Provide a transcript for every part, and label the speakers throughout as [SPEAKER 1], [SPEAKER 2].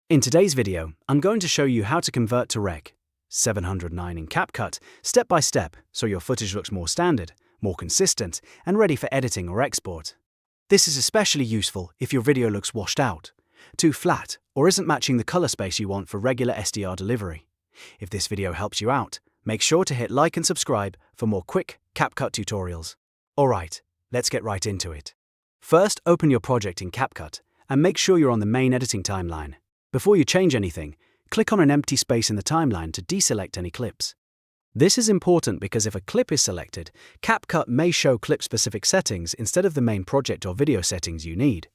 [SPEAKER 1] In today's video, I'm going to show you how to convert to Rec. 709 in CapCut, step by step, so your footage looks more standard, more consistent, and ready for editing or export. This is especially useful if your video looks washed out, too flat, or isn't matching the color space you want for regular SDR delivery. If this video helps you out, make sure to hit like and subscribe for more quick CapCut tutorials. Alright, let's get right into it. First, open your project in CapCut and make sure you're on the main editing timeline. Before you change anything, click on an empty space in the timeline to deselect any clips. This is important because if a clip is selected, CapCut may show clip-specific settings instead of the main project or video settings you need.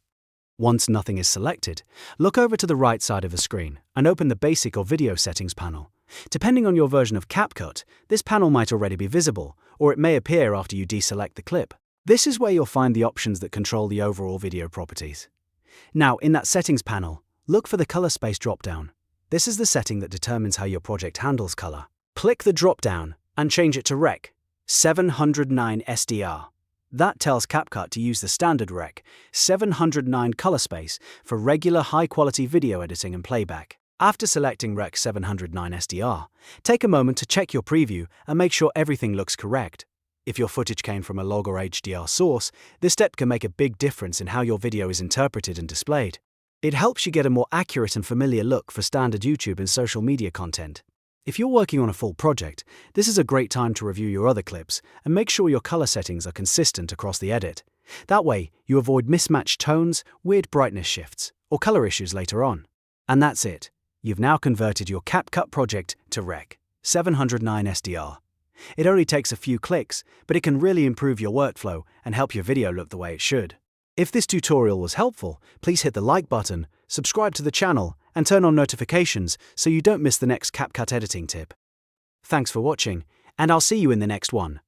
[SPEAKER 1] Once nothing is selected, look over to the right side of the screen and open the Basic or Video Settings panel. Depending on your version of CapCut, this panel might already be visible, or it may appear after you deselect the clip. This is where you'll find the options that control the overall video properties. Now, in that Settings panel, look for the Color Space dropdown. This is the setting that determines how your project handles color. Click the dropdown and change it to Rec. 709 SDR. That tells CapCut to use the standard Rec. 709 color space for regular high-quality video editing and playback. After selecting Rec. 709 SDR, take a moment to check your preview and make sure everything looks correct. If your footage came from a log or HDR source, this step can make a big difference in how your video is interpreted and displayed. It helps you get a more accurate and familiar look for standard YouTube and social media content. If you're working on a full project, this is a great time to review your other clips and make sure your color settings are consistent across the edit. That way, you avoid mismatched tones, weird brightness shifts, or color issues later on. And that's it. You've now converted your CapCut project to Rec. 709 SDR. It only takes a few clicks, but it can really improve your workflow and help your video look the way it should. If this tutorial was helpful, please hit the like button, subscribe to the channel, and turn on notifications so you don't miss the next CapCut editing tip. Thanks for watching, and I'll see you in the next one.